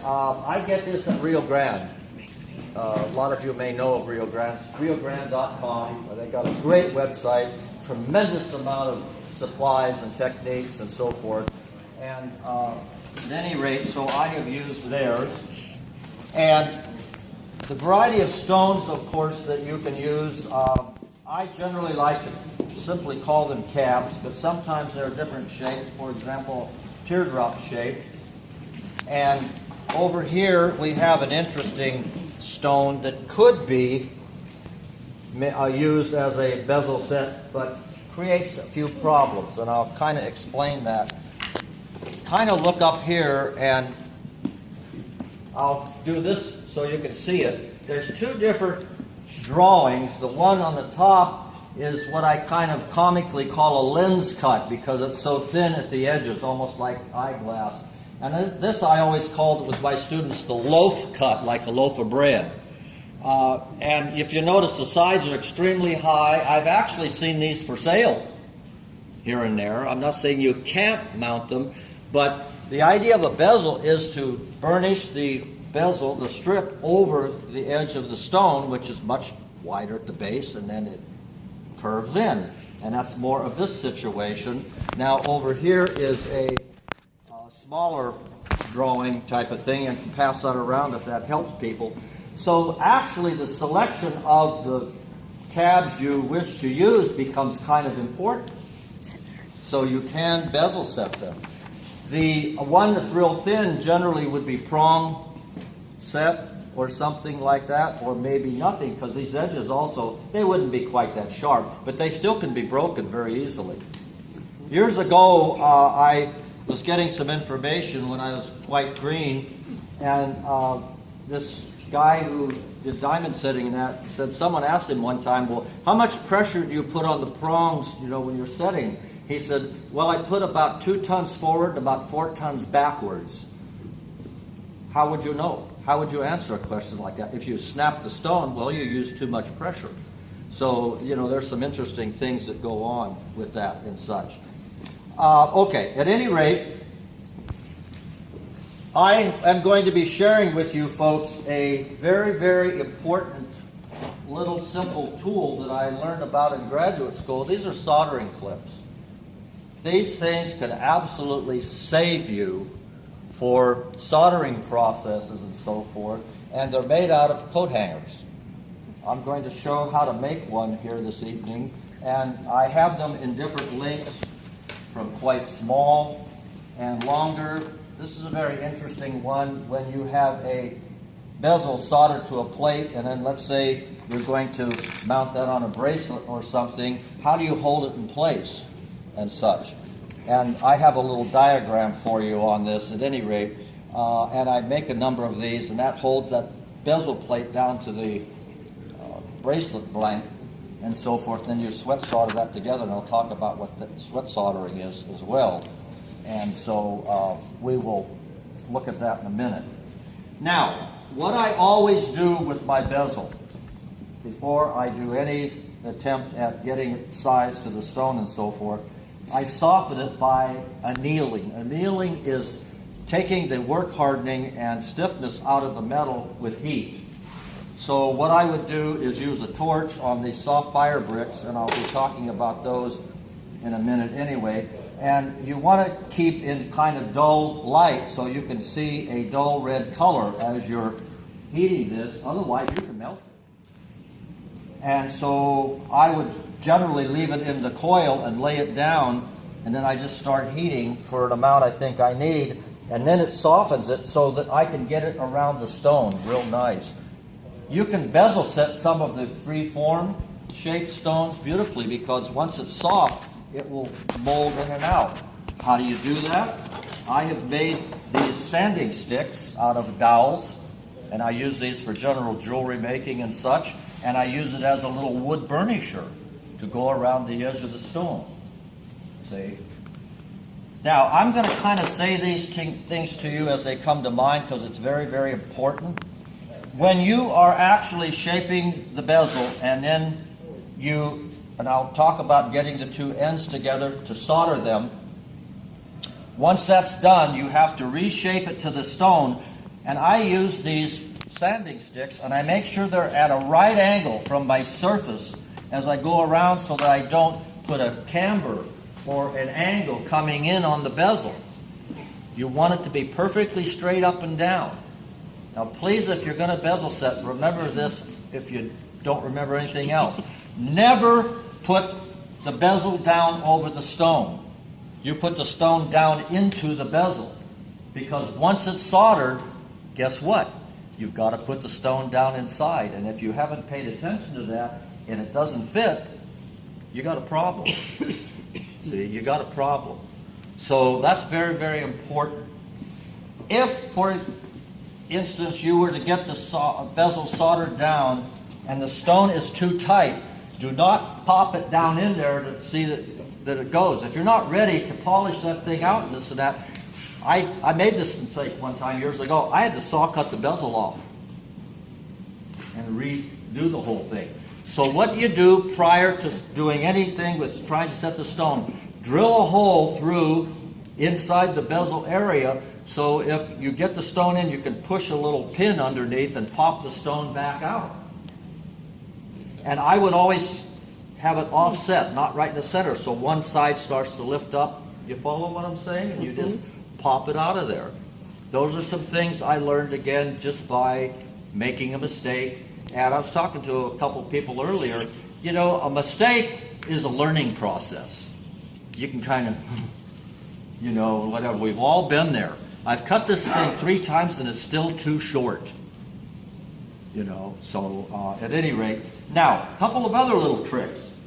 I get this at Rio Grande. A lot of you may know of Rio Grande. RioGrande.com. They got a great website, tremendous amount of supplies and techniques and so forth. And at any rate, so I have used theirs. And the variety of stones, of course, that you can use, I generally like to simply call them cabs, but sometimes there are different shapes. For example, teardrop shape. And over here we have an interesting stone that could be used as a bezel set, but creates a few problems, and I'll kind of explain that. Kind of look up here, and I'll do this so you can see it. There's two different drawings. The one on the top is what I kind of comically call a lens cut because it's so thin at the edges, almost like eyeglass. And this I always called it with my students the loaf cut, like a loaf of bread. And if you notice, the sides are extremely high. I've actually seen these for sale here and there. I'm not saying you can't mount them, but the idea of a bezel is to burnish the bezel, the strip, over the edge of the stone, which is much wider at the base, and then it curves in. And that's more of this situation. Now over here is a smaller drawing type of thing, and can pass that around if that helps people. So actually the selection of the cabs you wish to use becomes kind of important. So you can bezel set them. The one that's real thin generally would be prong set or something like that, or maybe nothing, because these edges also, they wouldn't be quite that sharp, but they still can be broken very easily. Years ago, I was getting some information when I was quite green, and this guy who did diamond setting and that said, someone asked him one time, well, how much pressure do you put on the prongs, when you're setting? He said, well, I put about 2 tons forward, about 4 tons backwards. How would you know? How would you answer a question like that? If you snap the stone, well, you use too much pressure. So, there's some interesting things that go on with that and such. Okay, at any rate, I am going to be sharing with you folks a very, very important little simple tool that I learned about in graduate school. These are soldering clips. These things can absolutely save you for soldering processes and so forth, and they're made out of coat hangers. I'm going to show how to make one here this evening, and I have them in different lengths, from quite small and longer. This is a very interesting one when you have a bezel soldered to a plate, and then let's say you're going to mount that on a bracelet or something. How do you hold it in place and such? And I have a little diagram for you on this at any rate, and I make a number of these, and that holds that bezel plate down to the bracelet blank and so forth. Then you sweat solder that together, and I'll talk about what the sweat soldering is as well. And so we will look at that in a minute. Now, what I always do with my bezel, before I do any attempt at getting it sized to the stone and so forth, I soften it by annealing. Annealing is taking the work hardening and stiffness out of the metal with heat. So what I would do is use a torch on these soft fire bricks, and I'll be talking about those in a minute anyway. And you want to keep in kind of dull light so you can see a dull red color as you're heating this, otherwise you can melt it. And so I would generally leave it in the coil and lay it down, and then I just start heating for an amount I think I need, and then it softens it so that I can get it around the stone real nice. You can bezel set some of the free-form shaped stones beautifully because once it's soft, it will mold in and out. How do you do that? I have made these sanding sticks out of dowels, and I use these for general jewelry making and such, and I use it as a little wood burnisher to go around the edge of the stone. See? Now, I'm going to kind of say these things to you as they come to mind because it's very, very important. When you are actually shaping the bezel and then and I'll talk about getting the two ends together to solder them. Once that's done, you have to reshape it to the stone. And I use these sanding sticks, and I make sure they're at a right angle from my surface as I go around so that I don't put a camber or an angle coming in on the bezel. You want it to be perfectly straight up and down. Now please, if you're going to bezel set, remember this if you don't remember anything else. Never put the bezel down over the stone. You put the stone down into the bezel, because once it's soldered, guess what? You've got to put the stone down inside, and if you haven't paid attention to that and it doesn't fit, you got a problem. See, you got a problem. So that's very, very important. If, for instance, you were to get the bezel soldered down and the stone is too tight, do not pop it down in there to see that it goes. If you're not ready to polish that thing out and this and that, I made this mistake one time years ago. I had to saw cut the bezel off and redo the whole thing. So what you do prior to doing anything with trying to set the stone, drill a hole through inside the bezel area, so if you get the stone in, you can push a little pin underneath and pop the stone back out. And I would always have it offset, not right in the center, so one side starts to lift up. You follow what I'm saying? And you just pop it out of there. Those are some things I learned, again, just by making a mistake. And I was talking to a couple people earlier. You know, a mistake is a learning process. You can kind of, you know, whatever. We've all been there. I've cut this thing 3 times and it's still too short. You know, so at any rate. Now, a couple of other little tricks.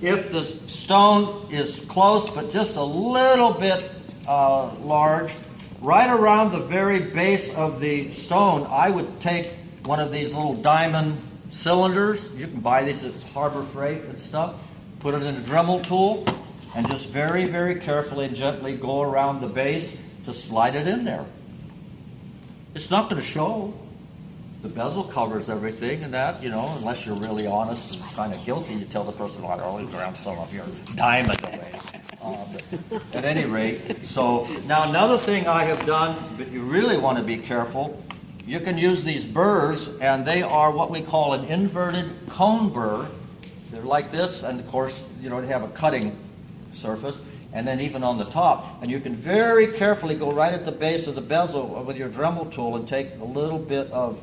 If the stone is close but just a little bit large, right around the very base of the stone, I would take one of these little diamond cylinders. You can buy these at Harbor Freight and stuff. Put it in a Dremel tool and just very, very carefully and gently go around the base to slide it in there. It's not going to show. The bezel covers everything and that, you know, unless you're really honest and kind of guilty, you tell the person, I always ground some of your diamond away. But at any rate, so now another thing I have done, but you really want to be careful, you can use these burrs, and they are what we call an inverted cone burr. They're like this, and of course, you know, they have a cutting surface, and then even on the top, and you can very carefully go right at the base of the bezel with your Dremel tool and take a little bit of,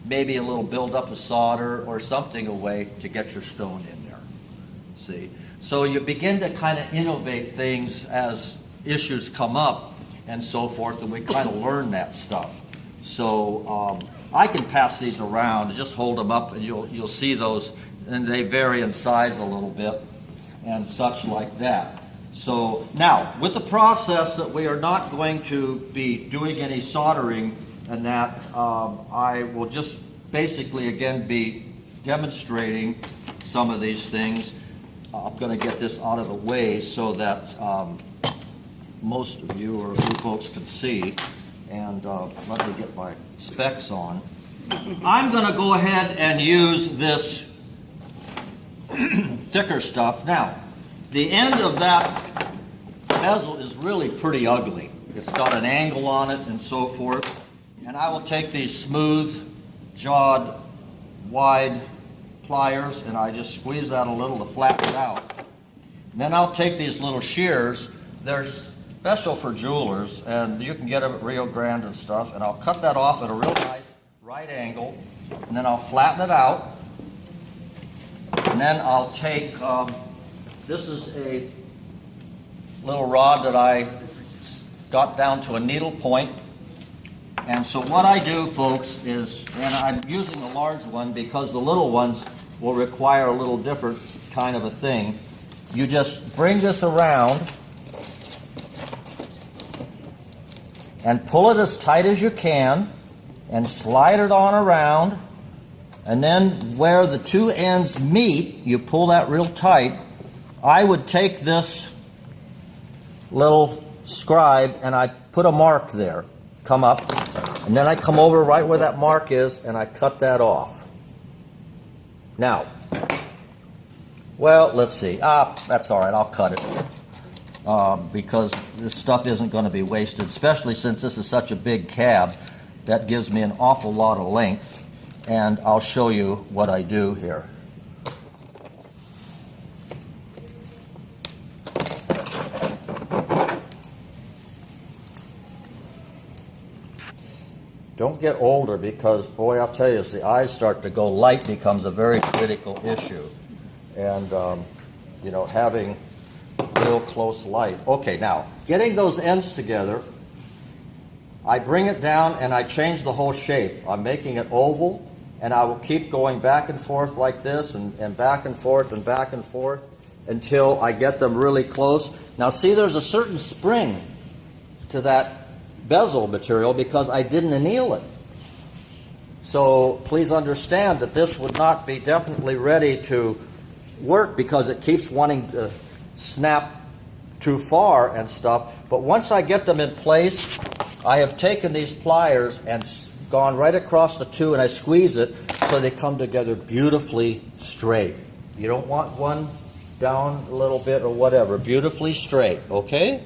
maybe a little buildup of solder or something away to get your stone in there. See? So you begin to kind of innovate things as issues come up and so forth, and we kind of learn that stuff. So I can pass these around, just hold them up, and you'll see those, and they vary in size a little bit and such like that. So now, with the process that we are not going to be doing any soldering and that, I will just basically again be demonstrating some of these things. I'm going to get this out of the way so that most of you or you folks can see. And let me get my specs on. I'm going to go ahead and use this thicker stuff. Now, the end of that bezel is really pretty ugly. It's got an angle on it and so forth. And I will take these smooth, jawed, wide pliers, and I just squeeze that a little to flatten it out. And then I'll take these little shears. They're special for jewelers, and you can get them at Rio Grande and stuff. And I'll cut that off at a real nice right angle, and then I'll flatten it out. And then I'll take, this is a little rod that I got down to a needle point. And so what I do, folks, is, and I'm using a large one because the little ones will require a little different kind of a thing. You just bring this around and pull it as tight as you can and slide it on around, and then where the two ends meet, you pull that real tight. I would take this little scribe and I put a mark there. Come up, and then I come over right where that mark is and I cut that off. Now, well, let's see. That's all right, I'll cut it because this stuff isn't going to be wasted, especially since this is such a big cab. That gives me an awful lot of length, and I'll show you what I do here. Don't get older, because, boy, I'll tell you, as the eyes start to go, light becomes a very critical issue. And, you know, having real close light. Okay, now, getting those ends together, I bring it down and I change the whole shape. I'm making it oval, and I will keep going back and forth like this, and back and forth and back and forth until I get them really close. Now, see, there's a certain spring to that bezel material because I didn't anneal it. So please understand that this would not be definitely ready to work because it keeps wanting to snap too far and stuff. But once I get them in place, I have taken these pliers and gone right across the two, and I squeeze it so they come together beautifully straight. You don't want one down a little bit or whatever. Beautifully straight, okay?